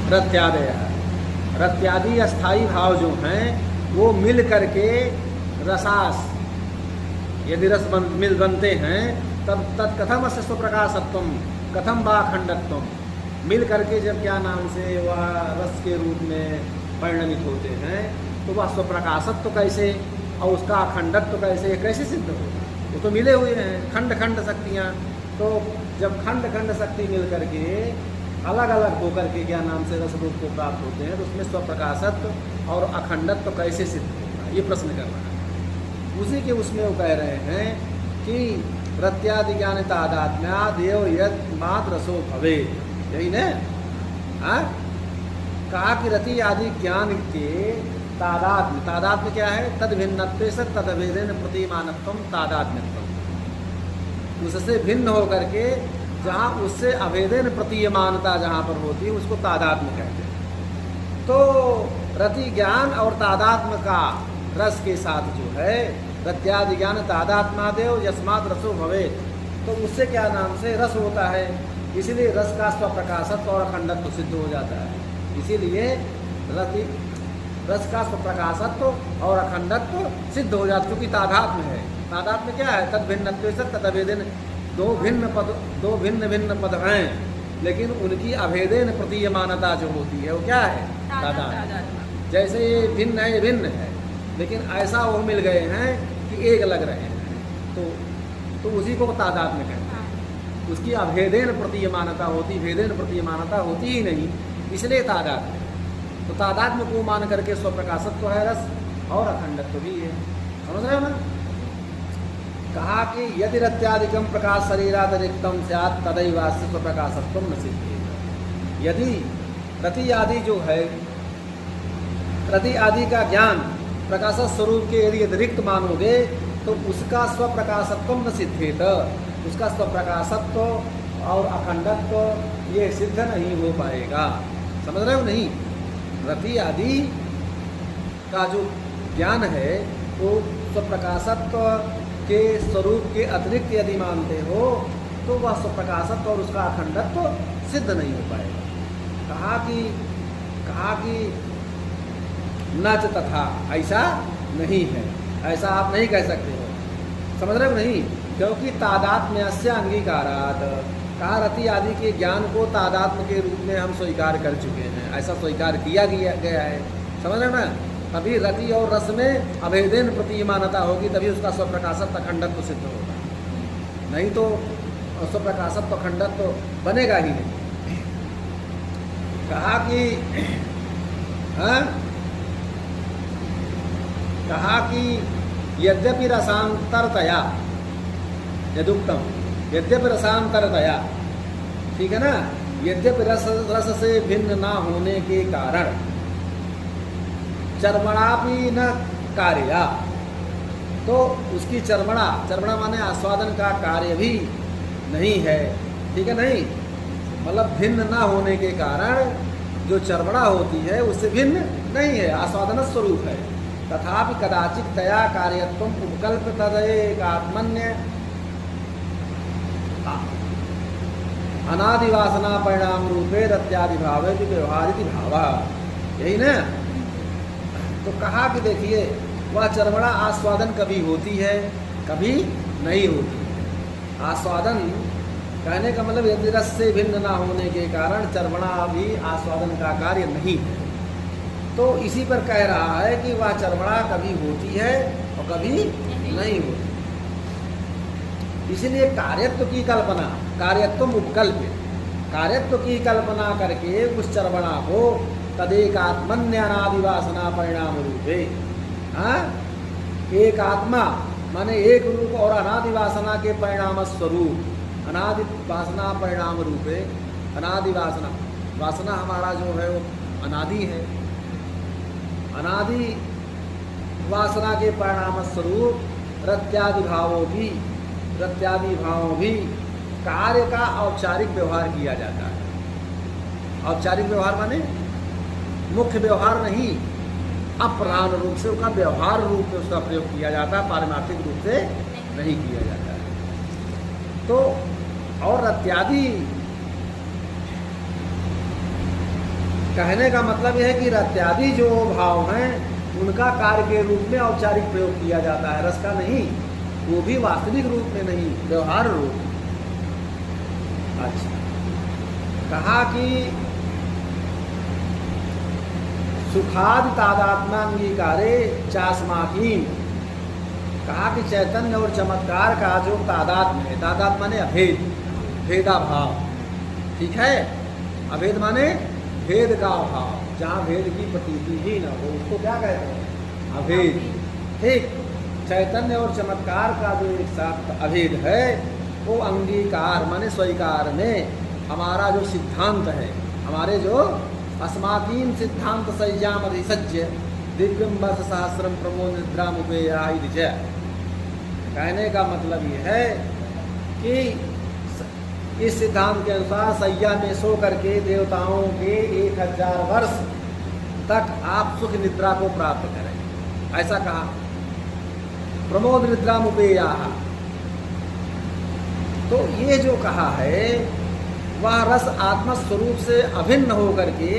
रत्यादय, रत्यादि अस्थाई भाव जो हैं वो मिल करके रसास, यदि रस मिल बनते हैं तब तत्कथम अस्य स्वप्रकाशत्वम कथम वा अखंडत्वम, मिल करके जब क्या नाम से वह रस के रूप में परिणमित होते हैं तो वह स्वप्रकाशत्व कैसे और उसका अखंडत्व कैसे सिद्ध होगा? वो तो मिले हुए हैं खंड खंड शक्तियाँ, तो जब खंड खंड शक्ति मिल करके अलग अलग होकर के क्या नाम से रस रूप को प्राप्त होते हैं तो उसमें स्वप्रकाशत्व और अखंडत्व कैसे सिद्ध होगा, ये प्रश्न कर रहा है। उसी के उसमें वो कह रहे हैं कि प्रत्यादि ज्ञान तादात्म्यादेव यद मात्र रसो भवे, यही न हाँ कहा कि रति आदि ज्ञान के तादात्म्य, तादात्म्य क्या है? तद भिन्नत्व से तद अभेदेन प्रतिमानत्व तादात्म्यत्व, उससे भिन्न होकर के जहाँ उससे अभेदेन प्रतीयमानता जहाँ पर होती है उसको तादात्म्य कहते हैं। तो रति ज्ञान और तादात्म्य का रस के साथ जो है रत्यादि ज्ञान तादात्मादेव यस्मात् रसो भवेत्, तो उससे क्या नाम से रस होता है, इसीलिए रस का स्वप्रकाशत्व और अखंडत्व सिद्ध हो जाता है। इसीलिए रस का स्वप्रकाशत्व और अखंडत्व सिद्ध हो जाता, क्योंकि तादात्म्य है। तादात्म्य क्या है? तद भिन्नत्व से तद अभेदेन, दो भिन्न भिन्न पद हैं लेकिन उनकी अभेदेन प्रतीयमानता जो होती है वो क्या है? तादात्म्य। जैसे ये भिन्न है, ये भिन्न है, लेकिन ऐसा वो मिल गए हैं कि एक लग रहे हैं, तो उसी को तादात्म्य कहते हैं। उसकी अभेदेन प्रतीयमानता होती, भेदेन प्रतीयमानता होती ही नहीं, इसलिए तादात्म्य। तो तादात्म्य को मान करके स्वप्रकाशत्व है रस और अखंडत्व भी है, समझ रहे हो ना? कहा कि यदि रत्यादिकम प्रकाश शरीरातिरिक्तम स्यात् तदैवास्य स्वप्रकाशत्व न सिद्ध्येत। यदि रति आदि जो है, रति आदि का ज्ञान प्रकाश स्वरूप के यदि अतिरिक्त मानोगे तो उसका स्वप्रकाशत्व न सिद्धेत, उसका स्वप्रकाशत्व और अखंडत्व ये सिद्ध नहीं हो पाएगा, समझ रहे हो नहीं? रति आदि का जो ज्ञान है वो स्वप्रकाशत्व के स्वरूप के अतिरिक्त यदि मानते हो तो वह स्वप्रकाशत्व और उसका अखंडत्व सिद्ध नहीं हो पाएगा। कहा कि न च तथा, ऐसा नहीं है, ऐसा आप नहीं कह सकते हो, समझ रहे हो नहीं? क्योंकि तादात्म्य से अंगीकारात, कहा रति आदि के ज्ञान को तादात्म्य के रूप में हम स्वीकार कर चुके हैं, ऐसा स्वीकार किया गया है, समझ रहे हो ना? तभी रति और रस में अभेदेन प्रतीयमानता होगी, तभी उसका स्वप्रकाशत्व अखंडत्व सिद्ध होगा, नहीं तो स्वप्रकाशत्व अखंडत्व बनेगा ही नहीं। कहा कि यद्यपि रसांतरतया, यदुक्तम यद्यपि रसांतरतया, ठीक है ना, यद्यपि रस से भिन्न ना होने के कारण चर्मणा भी न कार्या, तो उसकी चर्मणा माने आस्वादन का कार्य भी नहीं है, ठीक है नहीं, मतलब भिन्न ना होने के कारण जो चर्मणा होती है उससे भिन्न नहीं है, आस्वादन स्वरूप है। तथापि कदाचित तया कार्यत्व उपकल्प तदेकात्मन्य अनादिवासना परिणाम रूपे रत्यादि भावे व्यवहारित भाव, यही ना? तो कहा कि देखिए वह चर्मणा आस्वादन कभी होती है कभी नहीं होती। आस्वादन कहने का मतलब यदि रस से भिन्न ना होने के कारण चर्मणा भी आस्वादन का कार्य नहीं है, तो इसी पर कह रहा है कि वह चर्मणा कभी होती है और कभी नहीं होती। इसलिए कार्यत्व की कल्पना, कार्यत्व उपकल्प, कार्यत्व की कल्पना करके उस चर्मणा को तदेकात्मन्य अनादिवासना परिणाम रूपे, एक आत्मा माने एक रूप और अनादिवासना के परिणाम स्वरूप, अनादिवासना परिणाम रूपे, अनादिवासना, वासना हमारा जो है वो अनादि है, अनादि वासना के परिणाम स्वरूप रत्यादि भावों भी कार्य का औपचारिक व्यवहार किया जाता है। औपचारिक व्यवहार माने मुख्य व्यवहार नहीं, अप्राण रूप से उसका व्यवहार रूप में उसका प्रयोग किया जाता है, पारमार्थिक रूप से नहीं किया जाता है। तो और रत्यादि कहने का मतलब यह है कि रत्यादि जो भाव हैं उनका कार्य के रूप में औपचारिक प्रयोग किया जाता है, रस का नहीं, वो भी वास्तविक रूप में नहीं, व्यवहार रूप। अच्छा, कहा कि सुखादि तादात्मांगीकारे चास्माकीम, कहा कि चैतन्य और चमत्कार का जो तादात्म्य है, तादात्म्य माने अभेद, भेदा भाव, ठीक है, अभेद माने भेद का भाव, जहाँ भेद की प्रतीति ही न हो उसको क्या कहते हैं, अभेद। ठीक, चैतन्य और चमत्कार का जो एक साथ अभेद है वो अंगीकार माने स्वीकार में हमारा जो सिद्धांत है, हमारे जो अस्माकीन सिद्धांत सज्जाम अधिसज्य दिव्यम वर्ष सहस्रम प्रमो निद्रामुपेया। कहने का मतलब ये है कि इस सिद्धांत के अनुसार सैया में सो करके देवताओं के 1000 वर्ष तक आप सुख निद्रा को प्राप्त करें, ऐसा कहा। प्रमोद निद्रा मुपेया, तो ये जो कहा है वह रस आत्मस्वरूप से अभिन्न होकर के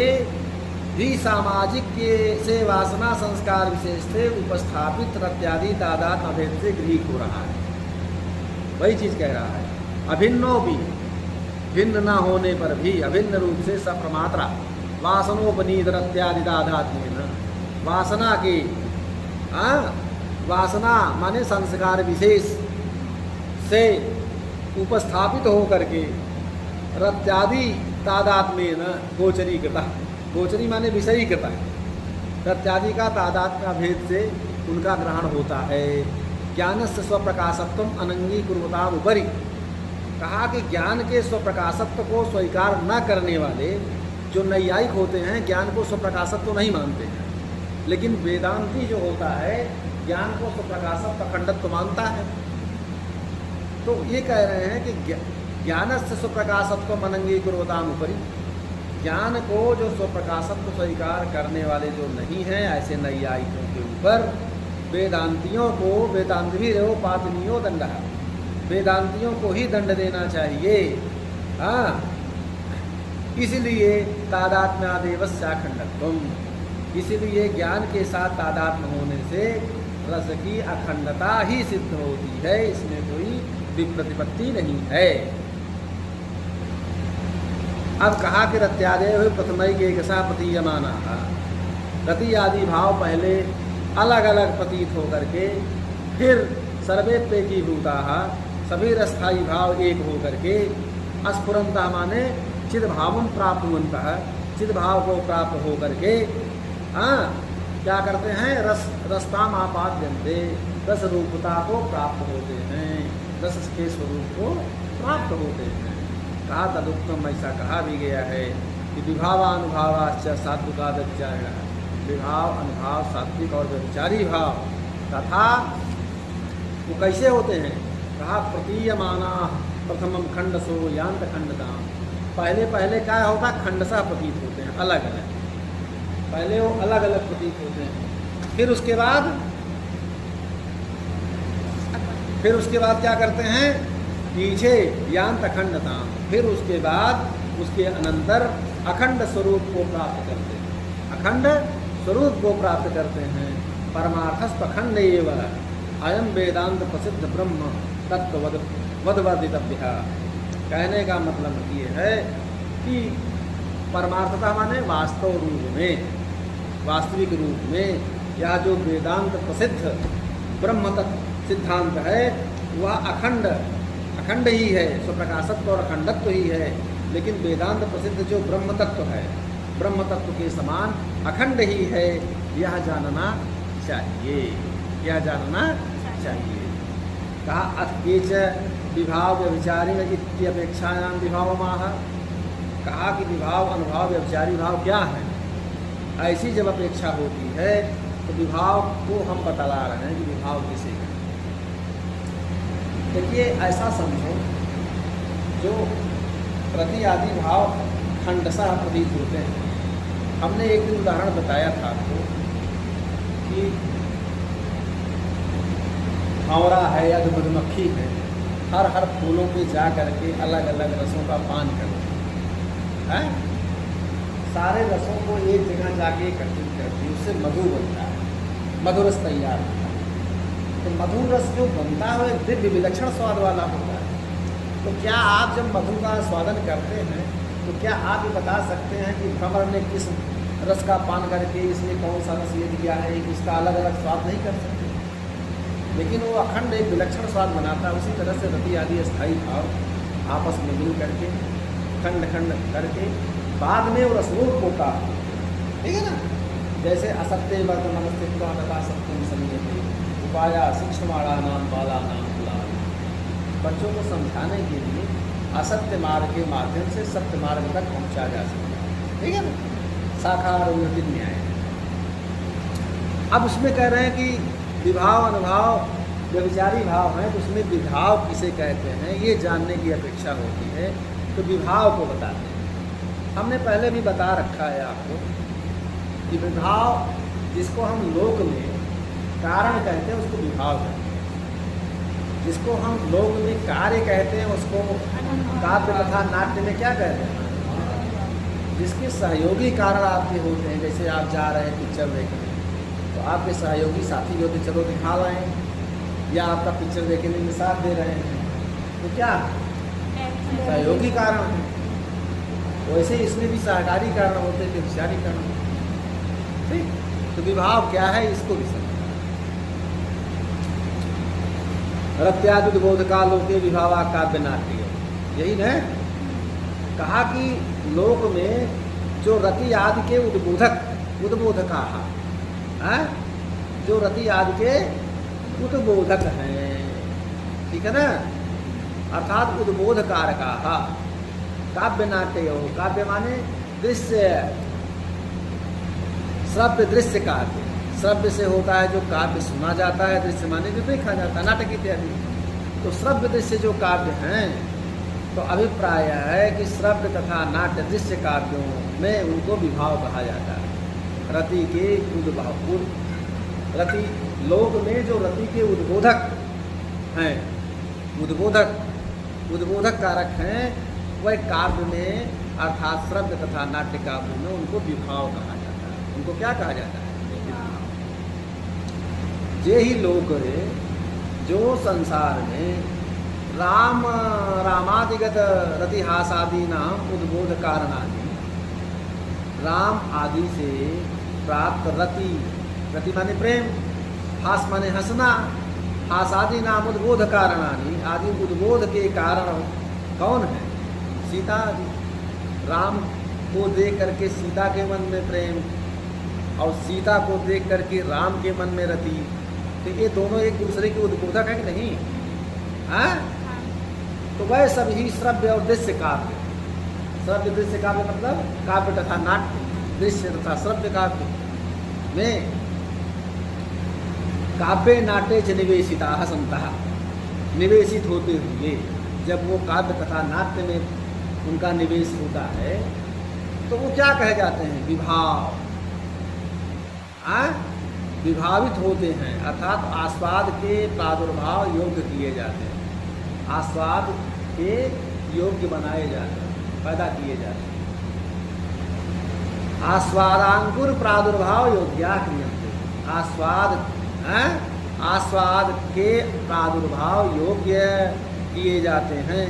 भी सामाजिक के से वासना संस्कार विशेष से उपस्थापित रत्यादि तादात्म्य अभेद से गृहीत हो रहा है। वही चीज कह रहा है, अभिन्नो भी, भिन्न न होने पर भी अभिन्न रूप से सप्रमात्रा वासनोपनीत रत्यादि तादात्म्येन, वासना के वासना माने संस्कार विशेष से उपस्थापित होकर के रत्यादि तादात्म्येन गोचरीकृता, गोचरी माने विषयीकृता, रत्यादि का तादात्म्य भेद से उनका ग्रहण होता है। ज्ञानस्य स्वप्रकाशत्वम अनंगीकुर्वता उपरि, कहा कि ज्ञान के स्वप्रकाशत्व को स्वीकार न करने वाले जो नैयायिक होते हैं ज्ञान को स्वप्रकाशत्व नहीं मानते हैं, लेकिन वेदांती जो होता है ज्ञान को स्वप्रकाशत्व अखंडत्व मानता है। तो ये कह रहे हैं कि ज्ञानस्य स्वप्रकाशत्व अनंगीकुर्वताम उपरि, ज्ञान को जो स्वप्रकाशत्व स्वीकार करने वाले जो नहीं हैं ऐसे नैयायिकों के ऊपर वेदांतियों को, वेदांत भी रहो पातनियो दंड, वेदांतियों को ही दंड देना चाहिए। हाँ, इसलिए तादात्म्यादेवस्याखंडत्वम, इसीलिए ज्ञान के साथ तादात्म्य होने से रस की अखंडता ही सिद्ध होती है, इसमें कोई विप्रतिपत्ति नहीं है। अब कहा कि रत्यादय प्रथमैक एकसा प्रतीयमाना, रति आदि भाव पहले अलग अलग प्रतीत होकर के फिर सर्वेप्यकीभूता, सभी रस्थाई भाव एक होकर के अस्फुरंता माने चिद भावम प्राप्तवंतः, चिद भाव को प्राप्त होकर के क्या करते हैं, रसताम आपाद्यन्ते, रस रूपता को प्राप्त होते हैं, रस के स्वरूप को प्राप्त होते हैं। कहा तदुक्तम, ऐसा कहा भी गया है कि विभावानुभावाश्च सात्विकादच्चायण, विभाव अनुभाव सात्विक और व्यभिचारी भाव तथा वो कैसे होते हैं, कहा प्रतीयमाना प्रथमम खंडसो यांत खंडताम, पहले पहले क्या होगा, खंडसा प्रतीत होते हैं, अलग अलग, पहले वो अलग अलग प्रतीत होते हैं, फिर उसके बाद क्या करते हैं, पीछे यांत अखंडताम, फिर उसके बाद उसके अनंतर अखंड स्वरूप को प्राप्त करते हैं, अखंड स्वरूप को प्राप्त करते हैं। परमार्थस्थ अखंड एवं अयम वेदांत प्रसिद्ध ब्रह्म तत्ववद्वर्धितव्य। कहने का मतलब ये है कि परमार्थता माने वास्तव रूप में, वास्तविक रूप में यह जो वेदांत प्रसिद्ध ब्रह्म तत्व सिद्धांत है वह अखंड अखंड ही है, स्वप्रकाशत्व और अखंडत्व ही है, लेकिन वेदांत प्रसिद्ध जो ब्रह्म तत्व है ब्रह्म तत्व के समान अखंड ही है, यह जानना चाहिए, यह जानना चाहिए। कहा अथकेच विभाव व्यभिचारिण इत्यपेक्षायां विभावमाह, कहा कि विभाव अनुभाव व्यभिचारी भाव क्या है, ऐसी जब अपेक्षा होती है तो विभाव को हम बतला रहे हैं कि विभाव किसे है। देखिए ऐसा समझो जो प्रति आदि भाव खंडसा प्रतीत होते हैं। हमने एक दिन उदाहरण बताया था आपको कि भंवरा है या जो मधुमक्खी है, हर फूलों पे जा करके अलग अलग रसों का पान करते हैं, सारे रसों को एक जगह जाके एकत्रित करती है, उससे मधु बनता है, मधुर रस तैयार होता है। तो मधुर रस जो बनता है वो एक दिव्य विलक्षण स्वाद वाला होता है। तो क्या आप जब मधु का स्वादन करते हैं तो क्या आप ये बता सकते हैं कि भ्रमर ने किस रस का पान करके इसमें कौन सा रस ये दिया है, कि इसका अलग अलग स्वाद नहीं कर सकते, लेकिन वो अखंड एक विलक्षण स्वाद बनाता है। उसी तरह से रति आदि स्थायी भाव आपस में मिल करके खंड खंड करके बाद में वो रसरूप होता है, ठीक है ना। जैसे असत्य वर्तमानस्ते पुराणता सत्यम संजते उपाया शिक्षमाणा नाम बाला नाम कुलाल। बच्चों को समझाने के लिए असत्य मार्ग के माध्यम से सत्य मार्ग तक पहुंचा जा सकता है, ठीक है ना। साकार उन्नति न्याय। अब उसमें कह रहे हैं कि विभाव अनुभाव व्यभिचारी भाव है, तो उसमें विभाव किसे कहते हैं ये जानने की अपेक्षा होती है, तो विभाव को बताते हैं। हमने पहले भी बता रखा है आपको कि विभाव जिसको हम लोक में कारण कहते हैं उसको विभाव कहते हैं, जिसको हम लोक में कार्य कहते हैं उसको काव्य तथा नाट्य में क्या कहते हैं, जिसके सहयोगी कारण आपके होते हैं। जैसे आप जा रहे हैं पिक्चर देखने, तो आपके सहयोगी साथी जो कि चलो दिखा रहे हैं, या आपका पिक्चर देखने में साथ दे रहे हैं, तो क्या सहयोगी कारण है। वैसे इसमें भी सहकारी कारण होते हैं, व्यभिचारी कारण, ठीक। तो विभाव क्या है इसको भी समझना। रत्यादि बोध का लोके विभावा काव्य नाट्य, यही न कहा कि लोक में जो रति आदि के उद्बोधका है, जो रति आदि के उद्बोधक हैं, ठीक है ना, अर्थात उद्बोध कारका काव्य नाट्य हो। काव्य माने दृश्य, श्रव्य दृश्य काव्य। श्रव्य से होता है जो काव्य सुना जाता है, दृश्य माने जो देखा जाता है, नाटक इत्यादि। तो श्रव्य दृश्य जो काव्य हैं, तो अभिप्राय है कि श्रव्य तथा नाट्य दृश्य काव्यों में उनको विभाव कहा जाता है। रति के उद्भाव, रति लोक में जो रति के उद्बोधक हैं, उद्बोधक कारक हैं, वह काव्य में अर्थात श्रव्य तथा नाट्य काव्य में उनको विभाव कहा जाता है। उनको क्या कहा जाता है? ये ही लोक है जो संसार में रामादिगत रतिहासादि नाम उद्बोध कारणादि, राम आदि से प्राप्त रति माने प्रेम, हास माने हंसना, हासादि नाम उद्बोध कारणानि, आदि उद्बोध के कारण कौन है? सीता आदि। राम को देख करके सीता के मन में प्रेम, और सीता को देख करके राम के मन में रति, तो ये दोनों एक दूसरे के उद्बोधक है कि नहीं? हाँ? तो वह सब ही श्रव्य और दृश्य काव्य, श्रव्य दृश्य काव्य मतलब काव्य तथा नाट्य, दृश्य तथा श्रव्य काव्य में काव्य नाट्य च निवेशिता संतः, निवेशित होते हुए जब वो काव्य तथा नाट्य में उनका निवेश होता है तो वो क्या कहे जाते हैं? विभाव। विभावित होते हैं, अर्थात आस्वाद के प्रादुर्भाव योग्य किए जाते हैं, आस्वाद के योग्य बनाए जाते हैं, पैदा किए जाते हैं। आस्वादांकुर प्रादुर्भाव योग्या क्रियन्ते, आस्वाद के प्रादुर्भाव योग्य किए जाते हैं।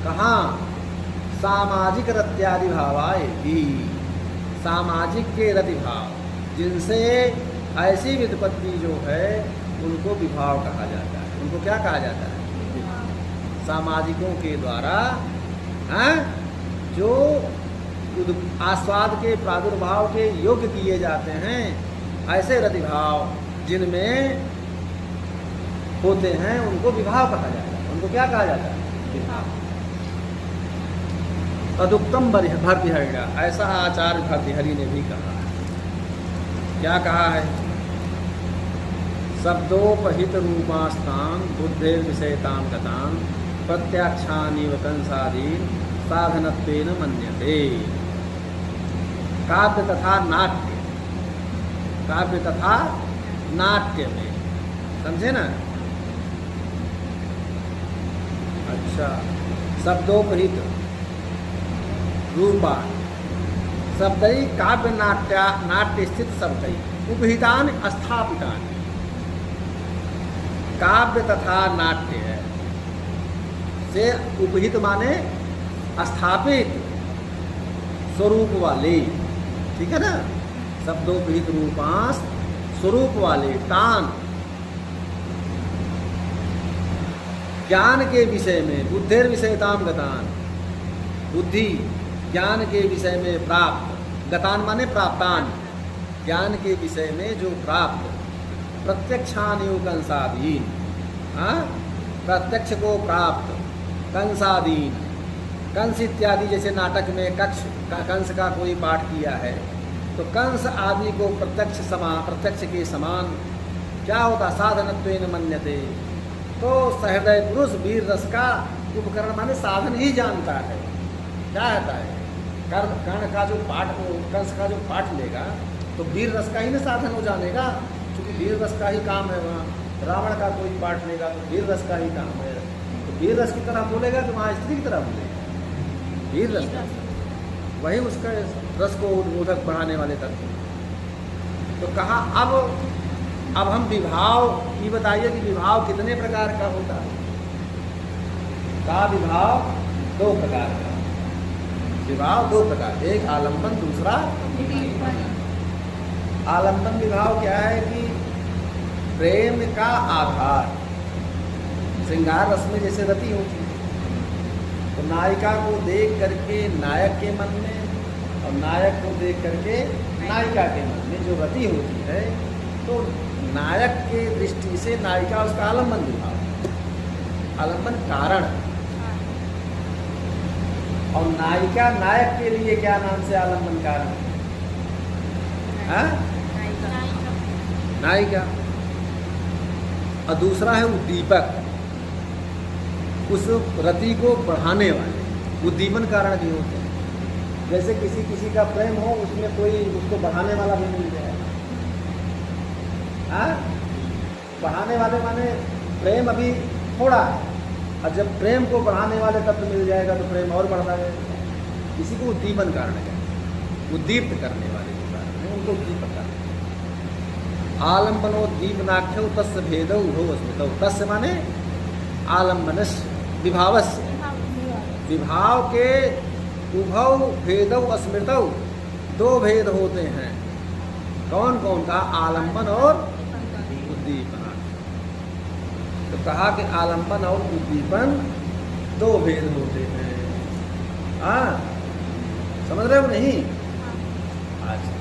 कहाँ? सामाजिक रत्यादि भावाय भी, सामाजिक के रति भाव जिनसे ऐसी व्युत्पत्ति जो है उनको विभाव कहा जाता है। उनको क्या कहा जाता है? सामाजिकों के द्वारा जो आस्वाद के प्रादुर्भाव के योग्य किए जाते हैं, ऐसे रतिभाव जिनमें होते हैं उनको विभाव कहा जाता है। उनको क्या कहा जाता है? विभाव। तदुक्तम भर्तृहरिणा, ऐसा आचार्य भर्तृहरि ने भी कहा। क्या कहा है? शब्दोपहित रूपास्तान बुद्धेर विषयतां गतां प्रत्याख्यानीव कंसादीन साधनत्वेन मन्यते। काव्य तथा नाट्य, काव्य तथा नाट्य में, समझे ना? अच्छा, शब्दोपहित रूपा, शब्दई काव्य नाट्य स्थित शब्दई उपहितान स्थापितान। काव्य तथा नाट्य है से उपहित माने स्थापित स्वरूप वाले, ठीक है ना, शब्दोपहित रूपांश स्वरूप वाले तान ज्ञान के विषय में बुद्धेर विषयताम गतान, बुद्धि ज्ञान के विषय में प्राप्त, गतान माने प्राप्तान, ज्ञान के विषय में जो प्राप्त, प्रत्यक्षान्यु कंसादीन, हाँ, प्रत्यक्ष को प्राप्त, कंसादीन, कंस इत्यादि, जैसे नाटक में कंस का कोई पाठ किया है तो कंस आदि को प्रत्यक्ष के समान क्या होता, साधनत्वेन मन्यते। तो सहृदय पुरुष वीर रस का उपकरण माने साधन ही जानता है। क्या होता है, कर्ण का जो पाठ, कंस का जो पाठ लेगा तो वीर रस का ही ना साधन हो जानेगा, क्योंकि वीर रस का ही काम है वहाँ। रावण का कोई पाठ लेगा तो वीर रस का ही काम है, तो वीर रस की तरह बोलेगा तो वहाँ स्त्री की तरह बोलेगा, वीर रस का, वही उसका रस को उद्बोधक बढ़ाने वाले तत्व। तो कहा अब हम विभाव, ये बताइए कि विभाव कितने प्रकार का होता है। का विभाव दो प्रकार का, विभाव दो प्रकार, एक आलंबन, दूसरा आलंबन विभाव क्या है कि प्रेम का आधार, श्रृंगार रस में जैसे रति होती है तो नायिका को देख करके नायक के मन में और नायक को देख करके नायिका के मन में जो रति होती है, तो नायक के दृष्टि से नायिका उसका आलंबन विभाव, आलंबन कारण, और नायिका नायक के लिए क्या नाम से आलंबन कारण, नायिका। और दूसरा है उद्दीपक, उस रति को बढ़ाने वाले उद्दीपन कारण भी होते हैं। जैसे किसी का प्रेम हो, उसमें कोई उसको बढ़ाने वाला भी मिल जाए, हाँ, बढ़ाने वाले माने प्रेम अभी थोड़ा है, और जब प्रेम को बढ़ाने वाले तत्व मिल जाएगा तो प्रेम और बढ़ता जाएगा। इसी को उद्दीपन कारण है, उद्दीप्त करने वाले जो कारण है उनको उद्दीपक कारण। आलम्बनोद्दीपनाख्यौ तस्य भेदौ उभौ अस्मितौ, तस्य माने आलम्बनस्य विभावस्य, विभाव के उभौ भेदौ अस्मृतौ, दो भेद होते हैं। कौन कौन का, आलम्बन और उद्दीपन। तो कहा कि आलम्बन और उद्दीपन दो भेद होते हैं। हाँ, समझ रहे हो नहीं? अच्छा,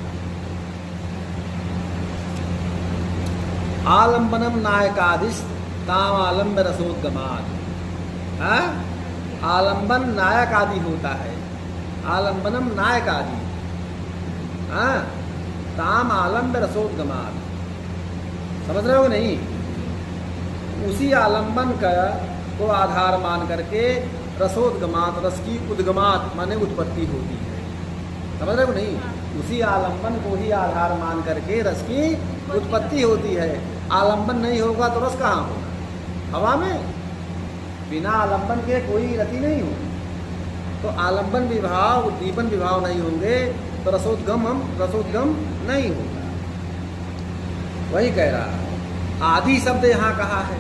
आलम्बनम नायकादिश ताम आलम्ब रसोद्गमात्। हाँ, आलम्बन नायक आदि होता है, आलम्बनम नायक आदि, हाँ, ताम आलम्ब रसोद्गमात्। समझ रहे हो नहीं? उसी आलम्बन का को आधार मान करके रसोद्गमात, रस की उद्गमात माने उत्पत्ति होती है। समझ रहे हो नहीं? उसी आलम्बन को ही आधार मान करके रस की उत्पत्ति होती है। आलम्बन नहीं होगा तो रस कहाँ होगा? हवा में। बिना आलम्बन के कोई रति नहीं होगी। तो आलम्बन विभाव, उद्दीपन विभाव नहीं होंगे तो रसोद्गम नहीं होगा। वही कह रहा। आदि शब्द यहाँ कहा है।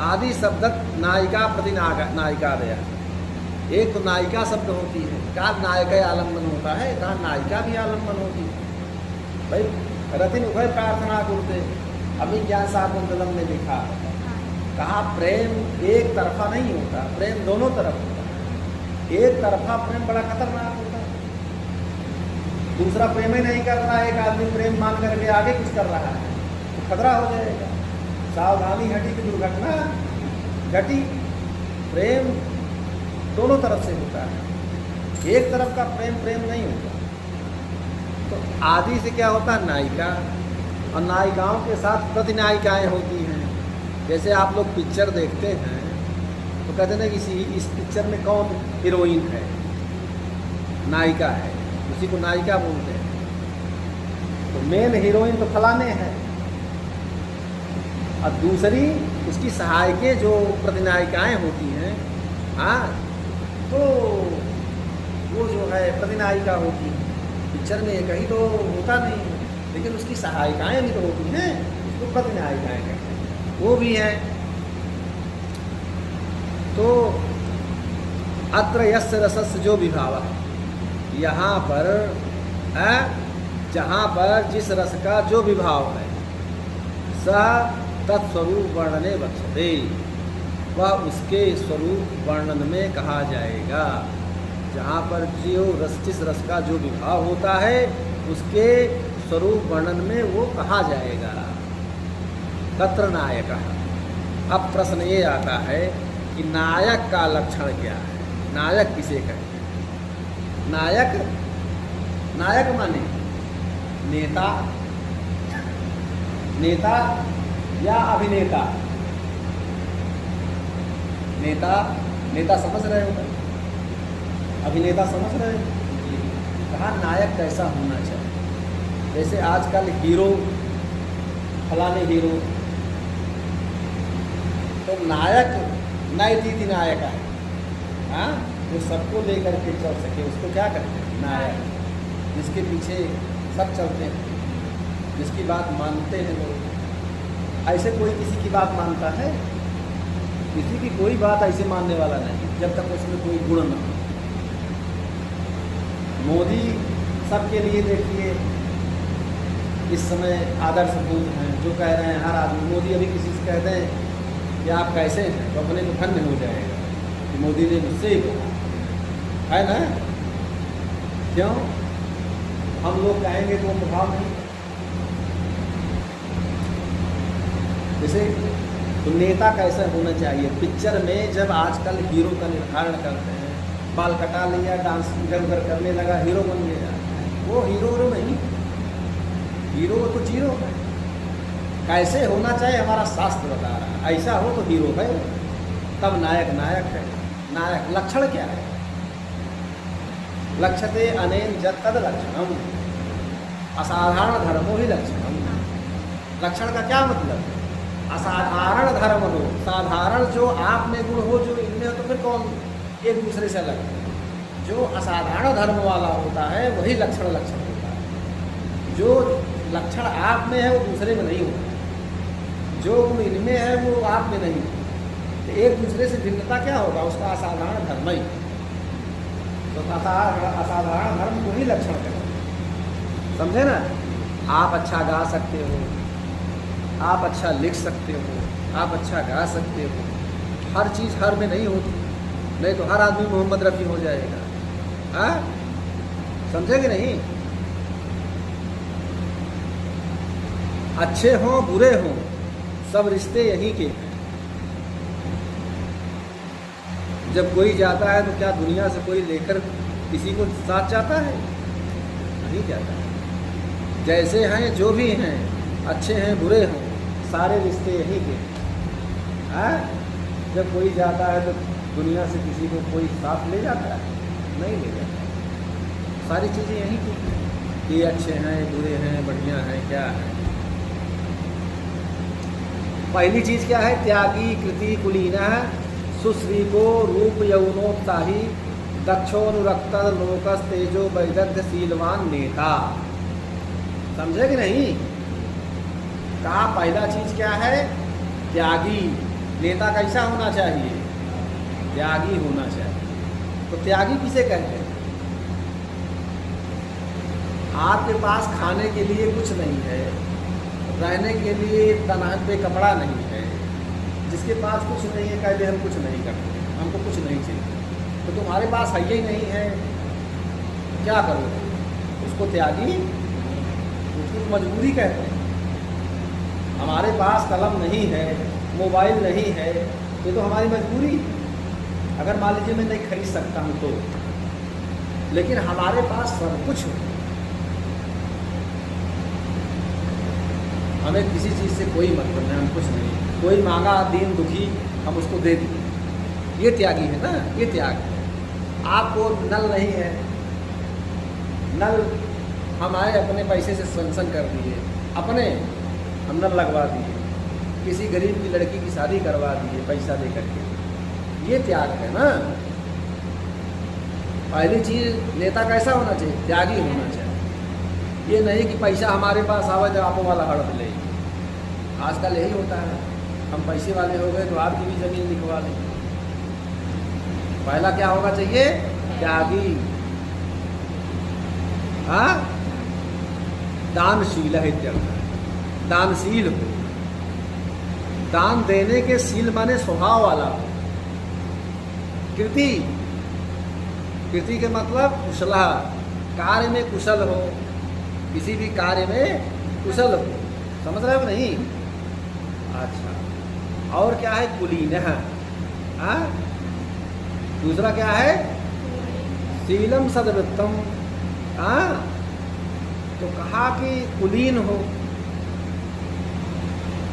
आदि शब्द नायिका प्रति नायिका दया। एक तो नायिका शब्द होती है, कहा नायक आलम्बन होता है, कहा नायिका भी आलम्बन होती है। भाई रतिन उभय प्रार्थना करते, अभिज्ञान शाकुंतलम ने लिखा, कहा प्रेम एक तरफा नहीं होता, प्रेम दोनों तरफ होता है। एक तरफा प्रेम बड़ा खतरनाक होता है, दूसरा प्रेम ही नहीं कर रहा है, एक आदमी प्रेम मान करके आगे कुछ कर रहा है तो खतरा हो जाएगा। सावधानी हटी की दुर्घटना घटी। प्रेम दोनों तरफ से होता है, एक तरफ का प्रेम नहीं होता। तो आदि से क्या होता है? नायिका, और नायिकाओं के साथ प्रतिनायिकाएँ होती हैं। जैसे आप लोग पिक्चर देखते हैं तो कहते हैं कि इस पिक्चर में कौन हीरोइन है, नायिका है, उसी को नायिका बोलते हैं। तो मेन हीरोइन तो फलाने हैं, और दूसरी उसकी सहायकें जो प्रतिनायिकाएँ होती हैं, हाँ, तो वो जो है प्रतिनायिका होती है। पिक्चर में एक ही तो होता नहीं है, लेकिन उसकी सहायिकाएं भी तो होती हैं, उसको प्रतिनायिकाएं कहते हैं, वो भी हैं। तो अत्र यस्य रसस्य जो विभाव, यहाँ पर जहाँ पर जिस रस का जो विभाव है, स तत्स्वरूप वर्णने वक्ष्यते, वह उसके स्वरूप वर्णन में कहा जाएगा। जहाँ पर जो रस, जिस रस का जो विभाव होता है उसके स्वरूप वर्णन में वो कहा जाएगा। तत्र नायकः। अब प्रश्न ये आता है कि नायक का लक्षण क्या है? नायक किसे कहते हैं? नायक माने नेता, नेता या अभिनेता। नेता समझ रहे हो? अभिनेता समझ रहे हो? कहा नायक कैसा होना चाहिए? जैसे आजकल हीरो, फलाने हीरो, तो नायक नैतिथि नायक है, हाँ, वो सबको लेकर के चल सके, उसको क्या कहते हैं? नायक। जिसके पीछे सब चलते हैं, जिसकी बात मानते हैं लोग। ऐसे कोई किसी की बात मानता है? किसी की कोई बात ऐसे मानने वाला नहीं, जब तक उसमें कोई गुण न हो। मोदी सबके लिए देखिए इस समय आदर्शभूत हैं, जो कह रहे हैं हर आदमी। मोदी अभी किसी से कहते हैं कि आप कैसे हैं, तो अपने को धन्य हो जाएगा कि मोदी ने मुझसे ही कहा है ना। क्यों? हम लोग कहेंगे तो प्रभाव नहीं। जैसे तो नेता कैसे होना चाहिए? पिक्चर में जब आजकल हीरो का निर्धारण करते हैं, बाल कटा लिया, डांस इधर उधर करने लगा, हीरो बन गया। वो हीरो नहीं, हीरो तो जीरो है। कैसे होना चाहिए हमारा शास्त्र बता रहा है, ऐसा हो तो हीरो है, तब नायक है। नायक लक्षण क्या है? लक्ष्यते अनेन जद तद लक्षणम, असाधारण धर्मो ही लक्षणम। लक्षण का क्या मतलब? असाधारण धर्म हो, साधारण जो आप में गुण हो, जो इनमें हो, तो फिर कौन एक दूसरे से अलग है? जो असाधारण धर्म वाला होता है वही लक्षण होता है। जो लक्षण आप में है वो दूसरे में नहीं होता, जो गुण इनमें है वो आप में नहीं होता। तो एक दूसरे से भिन्नता क्या होगा? उसका असाधारण धर्म ही। तो असाधारण धर्म को ही लक्षण कहते हैं, समझे ना? आप अच्छा गा सकते हो, आप अच्छा लिख सकते हो, आप अच्छा गा सकते हो, हर चीज़ हर में नहीं होती, नहीं तो हर आदमी मोहम्मद रफ़ी हो जाएगा। हाँ, समझे कि नहीं? अच्छे हों बुरे हों, सब रिश्ते यहीं के हैं। जब कोई जाता है तो क्या दुनिया से कोई लेकर किसी को साथ जाता है? नहीं जाता है। जैसे हैं जो भी हैं, अच्छे हैं बुरे हों, सारे रिश्ते यहीं के हैं। हाँ, जब कोई जाता है तो दुनिया से किसी को कोई साथ ले जाता है? नहीं ले जाता। सारी चीज़ें यहीं की हैं। ये अच्छे हैं, बुरे हैं, बढ़िया हैं, क्या है? पहली चीज़ क्या है? त्यागी कृति कुलीना सुश्रीको रूप यौनोत्साही दक्षोनुरक्त लोकस तेजो वैदग्ध्यशीलवान नेता। समझे कि नहीं? कहा पहला चीज़ क्या है? त्यागी। नेता कैसा होना चाहिए? त्यागी होना चाहिए। तो त्यागी किसे कहते हैं? आपके पास खाने के लिए कुछ नहीं है, रहने के लिए तनाव पे कपड़ा नहीं है, जिसके पास कुछ नहीं है कहते हम कुछ नहीं करते, हमको कुछ नहीं चाहिए। तो तुम्हारे पास है ही नहीं है, क्या करोगे? उसको त्यागी, उसको मजबूरी कहते हैं। हमारे पास कलम नहीं है, मोबाइल नहीं है, ये तो हमारी मजबूरी। अगर मान लीजिए मैं नहीं खरीद सकता हूँ तो, लेकिन हमारे पास सब कुछ है, हमें किसी चीज़ से कोई मतलब नहीं, हम कुछ नहीं, कोई मांगा दीन दुखी हम उसको दे दें, ये त्यागी है ना, ये त्याग है। आपको नल नहीं है, नल हम आए अपने पैसे से सेंक्शन कर दिए, अपने हम नल लगवा दिए, किसी गरीब की लड़की की शादी करवा दिए पैसा दे करके, ये त्याग है ना। पहली चीज़ नेता कैसा होना चाहिए? त्यागी होना चाहिए। ये नहीं कि पैसा हमारे पास आवे तो आपो वाला हड़प ले। आजकल यही होता है, हम पैसे वाले हो गए तो आपकी भी ज़मीन लिखवा लें। पहला क्या होगा चाहिए? त्यागी, हाँ, दानशील है, दानशील हो। दान देने के शील माने स्वभाव वाला हो। कृति, कृति के मतलब कुशला, कार्य में कुशल हो, किसी भी कार्य में कुशल हो। समझ रहे हो नहीं? अच्छा, और क्या है? कुलीन है। हाँ, दूसरा क्या है? शीलम सद्वृत्तम। हाँ, तो कहा कि कुलीन हो,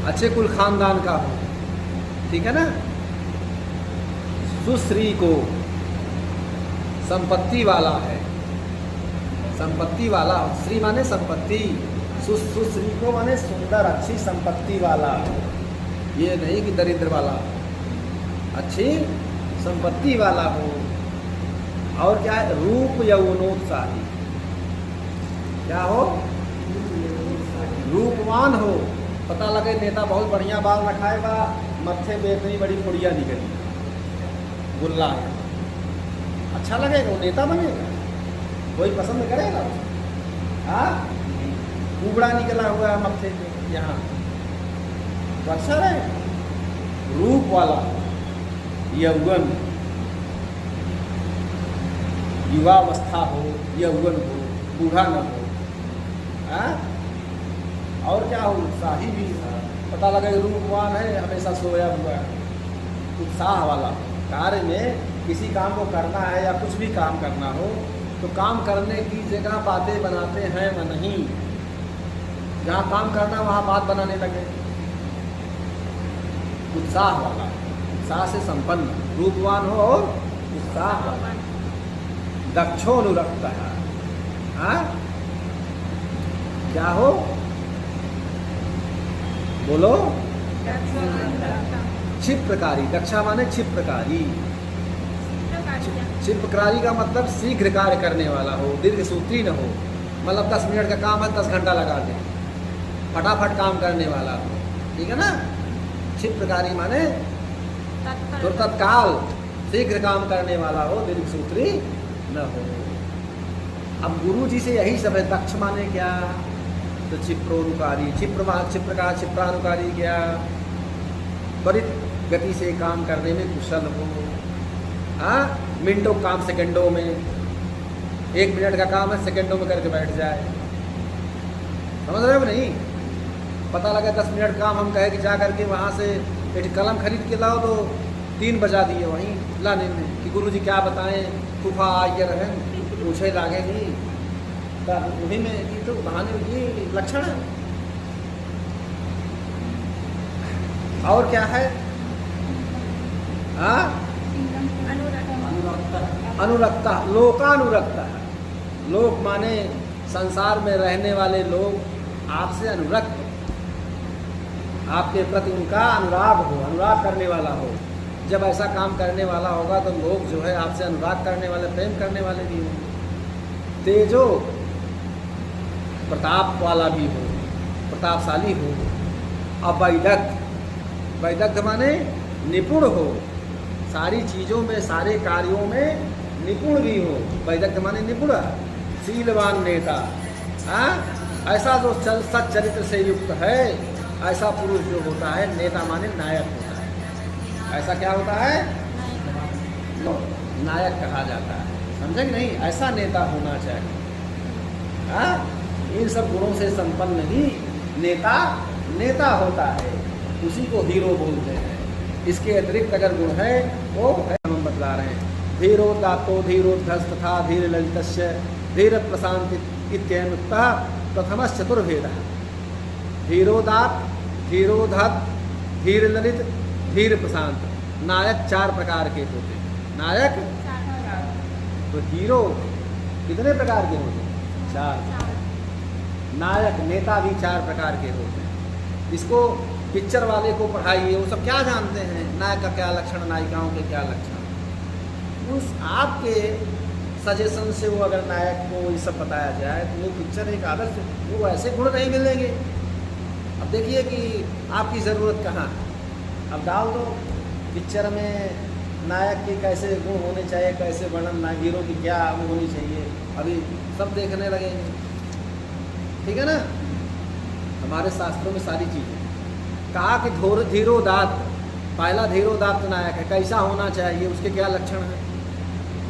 अच्छे कुल खानदान का हो, ठीक है ना। सुश्री को, संपत्ति वाला है, संपत्ति वाला। श्री माने संपत्ति, सुश्री को माने सुंदर अच्छी संपत्ति वाला। ये नहीं कि दरिद्र वाला, अच्छी संपत्ति वाला हो। और क्या है? रूप यौवनोत्साही। क्या हो? रूपवान हो। पता लगे नेता बहुत बढ़िया बाल रखाएगा, मत्थे पे इतनी बड़ी फुड़िया निकली, गुल्ला है, अच्छा लगेगा? वो नेता बनेगा? कोई पसंद करेगा? हाँ, कुबड़ा निकला हुआ है मत्थे पे यहाँ, तो अच्छा रहेगा? रूप वाला, यौवन, युवावस्था हो, यौवन हो, बूढ़ा न हो। हाँ? और क्या हो? उत्साही भी, पता लगे रूपवान है, हमेशा सोया हुआ है, उत्साह वाला। कार्य में किसी काम को करना है या कुछ भी काम करना हो तो काम करने की जगह बातें बनाते हैं व नहीं, जहाँ काम करना वहाँ बात बनाने लगे। उत्साह वाला, उत्साह से संपन्न, रूपवान हो और उत्साह वाला। दक्षोनुरक्त है। हाँ, क्या हो? बोलो। क्षिप्रकारी। दक्षा माने क्षिप्रकारी। क्षिप्रकारी का मतलब शीघ्र कार्य करने वाला हो, दीर्घ सूत्री न हो। मतलब 10 मिनट का काम है 10 घंटा लगा दे, फटाफट काम करने वाला हो, ठीक है ना। क्षिप्रकारी माने तो तत्काल शीघ्र काम करने वाला हो, दीर्घ सूत्री न हो। अब गुरु जी से यही सब है। दक्ष माने क्या? तो क्षिप्रोनुकारी, क्षिप्रकार, क्षिप्रानुकारी क्या? त्वरित गति से काम करने में कुशल हो। हाँ, मिनटों काम सेकंडों में, 1 मिनट का काम है सेकंडों में करके बैठ जाए। समझ रहे हो नहीं? पता लगा 10 मिनट काम, हम कहे कि जा करके वहाँ से एक कलम खरीद के लाओ, तो 3 बजा दिए वहीं लाने में कि गुरु जी क्या बताएं, फूफा आइए रहें, पूछे लागे नहीं, वही में ये तो बहाने, ये लक्षण है। और क्या है? हाँ, अनुरक्ता, लोकानुरक्ता है। लोक माने संसार में रहने वाले लोग आपसे अनुरक्त, आपके प्रति उनका अनुराग हो, अनुराग करने वाला हो। जब ऐसा काम करने वाला होगा तो लोग जो है आपसे अनुराग करने वाले, प्रेम करने वाले भी होंगे। तेजो, प्रताप वाला भी हो, प्रतापशाली हो। अवैदग्ध, वैदग्ध माने निपुण हो, सारी चीज़ों में, सारे कार्यों में निपुण भी हो। वैदग्ध माने निपुण। शीलवान नेता, हाँ, ऐसा जो सच्चरित्र से युक्त है, ऐसा पुरुष जो होता है, नेता माने नायक होता है। ऐसा क्या होता है? नायक कहा जाता है। समझे कि नहीं? ऐसा नेता होना चाहिए। हाँ, इन सब गुणों से संपन्न ही नेता नेता होता है, उसी को हीरो बोलते हैं। इसके अतिरिक्त अगर गुण है वो हम बतला रहे हैं। धीरोदात्तो धीरोद्धस्त तथा धीर ललितस्य धीर प्रशांति इत्यनुक्तः प्रथमश्चतुर्भेदः। धीरोदात्त, धीरोधत, धीर ललित, धीर प्रशांत। नायक 4 प्रकार के होते हैं। नायक तो हीरो कितने प्रकार के होते हैं? 4। नायक, नेता भी 4 प्रकार के होते हैं। इसको पिक्चर वाले को पढ़ाइए, वो सब क्या जानते हैं, नायक का क्या लक्षण, नायिकाओं के क्या लक्षण। उस आपके सजेशन से वो अगर नायक को ये सब बताया जाए तो वो पिक्चर एक आदर्श, वो ऐसे गुण नहीं मिलेंगे। अब देखिए कि आपकी ज़रूरत कहाँ है, अब डाल दो पिक्चर में नायक के कैसे गुण होने चाहिए, कैसे वर्णन, ना हीरो की क्या वो होनी चाहिए, अभी सब देखने लगेंगे। ठीक है ना, हमारे शास्त्रों में सारी चीज़ें कहा कि धीरोदात्त, पहला धीरोदात्त नायक है, कैसा होना चाहिए, उसके क्या लक्षण हैं।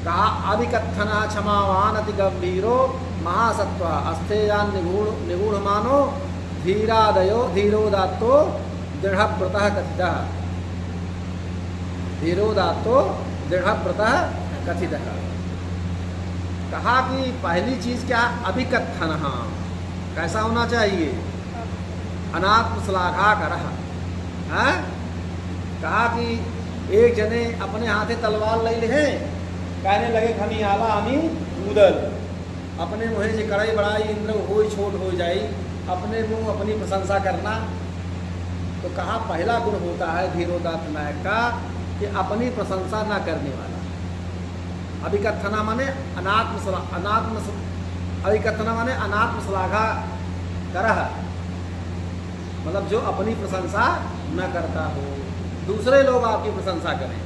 कहा अभिकथना क्षमावान अति गंभीरो महासत्व अस्थेयान निगूढ़ मानो धीरादयो धीरोदात्तो दृढ़व्रतः कथितः, धीरोदात्तो दृढ़व्रतः कथितः। कहा कि पहली चीज़ क्या, अभिकथन, कैसा होना चाहिए, अनात्म श्लाघा करह। हाँ, कहा कि एक जने अपने हाथे तलवार ले ले, कहने लगे हमी आला हमी उदल, अपने मुँह से कड़ाई बड़ाई इंद्र हो छोट हो जाई, अपने मुँह अपनी प्रशंसा करना। तो कहा पहला गुण होता है धीरोदात्त नायक का कि अपनी प्रशंसा ना करने वाला। अभिकथना माने अभिकथना माने अनात्म श्लाघा करह, मतलब जो अपनी प्रशंसा न करता हो, दूसरे लोग आपकी प्रशंसा करें,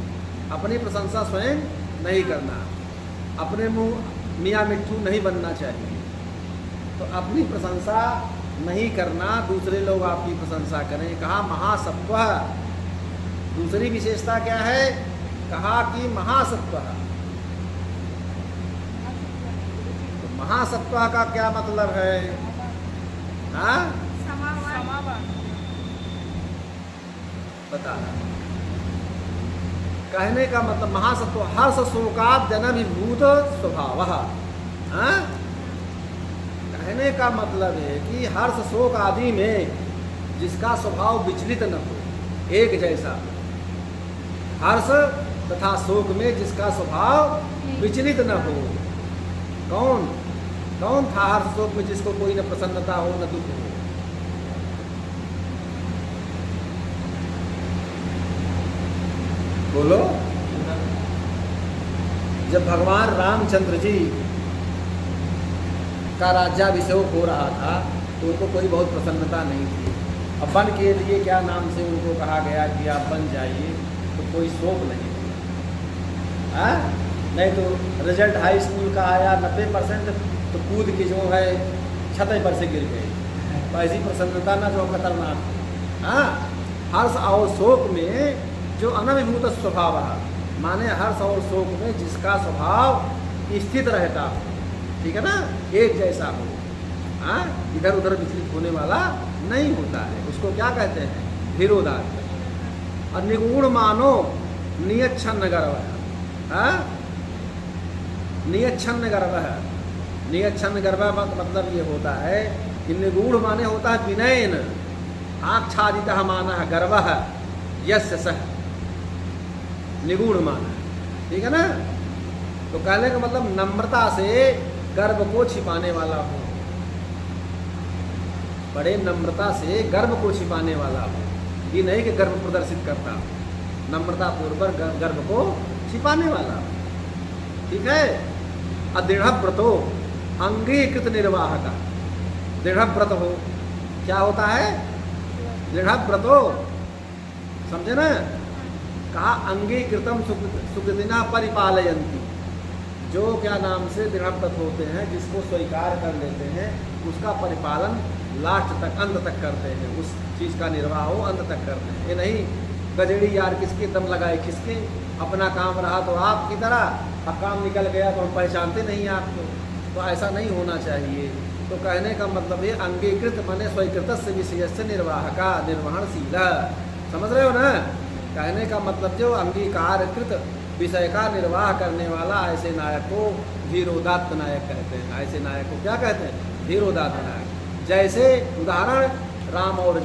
अपनी प्रशंसा स्वयं नहीं करना, अपने मुँह मियाँ मिट्ठू नहीं बनना चाहिए। तो अपनी प्रशंसा नहीं करना, दूसरे लोग आपकी प्रशंसा करें। कहा महासत्व, दूसरी विशेषता क्या है, कहा कि महासत्व। तो महासत्व का क्या मतलब है, हाँ बता, कहने का मतलब महासत्व हर्ष शोकाद जनाभिभूत स्वभाव। हाँ, कहने का मतलब है कि हर्ष शोक आदि में जिसका स्वभाव विचलित न हो, एक जैसा, हर्ष तथा शोक में जिसका स्वभाव विचलित न हो। कौन कौन था हर्ष शोक में जिसको कोई न प्रसन्नता हो न दुख हो। बोलो, जब भगवान रामचंद्र जी का राज्याभिषेक हो रहा था तो उनको कोई बहुत प्रसन्नता नहीं थी। अब वन के लिए क्या नाम से उनको कहा गया कि आप बन जाइए, तो कोई शोक नहीं था। नहीं तो रिजल्ट हाई स्कूल का आया 90%, तो कूद के जो है छत पर से गिर गए, तो ऐसी प्रसन्नता ना जो खतरनाक। हाँ, हर्ष और शोक में जो अनभिभूत स्वभाव है, माने हर्ष और शोक में जिसका स्वभाव स्थित रहता हो, ठीक है ना, एक जैसा हो, हाँ, इधर उधर विचलित होने वाला नहीं होता है, उसको क्या कहते हैं, धीरोदात्त। और निगूढ़ मानो नियच्छन्न गर्व है। हाँ, नियच्छन्न गर्व है, नियच्छन्न गर्व मतलब ये होता है कि निगूढ़ माने होता है विनयन, आच्छादितः मानः गर्वः यस्य सः, निगूढ़ माना, ठीक है ना। तो कहने का मतलब नम्रता से गर्व को छिपाने वाला हो, बड़े नम्रता से गर्व को छिपाने वाला हो, ये नहीं कि गर्व प्रदर्शित करता, नम्रता पूर्वक गर्व को छिपाने वाला, ठीक है। अदृढ़व्रतो अंगीकृत निर्वाह का, दृढ़व्रत हो, क्या होता है, दृढ़व्रतो, समझे ना। कहा अंगीकृतम सुकृतिना परिपालयन्ति, जो क्या नाम से दृढ़व्रत होते हैं, जिसको स्वीकार कर लेते हैं, उसका परिपालन लास्ट तक, अंत तक करते हैं, उस चीज़ का निर्वाह हो अंत तक करते हैं। ये नहीं गजेड़ी यार किसके दम लगाए किसके, अपना काम रहा तो आपकी तरह, अब काम निकल गया तो हम पहचानते नहीं आपको, तो ऐसा नहीं होना चाहिए। तो कहने का मतलब ये अंगीकृत माने स्वीकृत से विषय से निर्वाह का, निर्वहनशील, समझ रहे हो ना। कहने का मतलब जो अंगीकारकृत विषय का निर्वाह करने वाला, ऐसे नायक को धीरोदात्त नायक कहते हैं। ऐसे नायक को क्या कहते हैं, धीरोदात्त नायक। जैसे उदाहरण राम और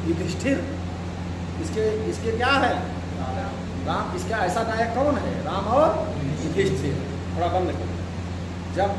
युधिष्ठिर, इसके क्या है, राम, इसका ऐसा नायक कौन है, राम और युधिष्ठिर। थोड़ा बंद करो।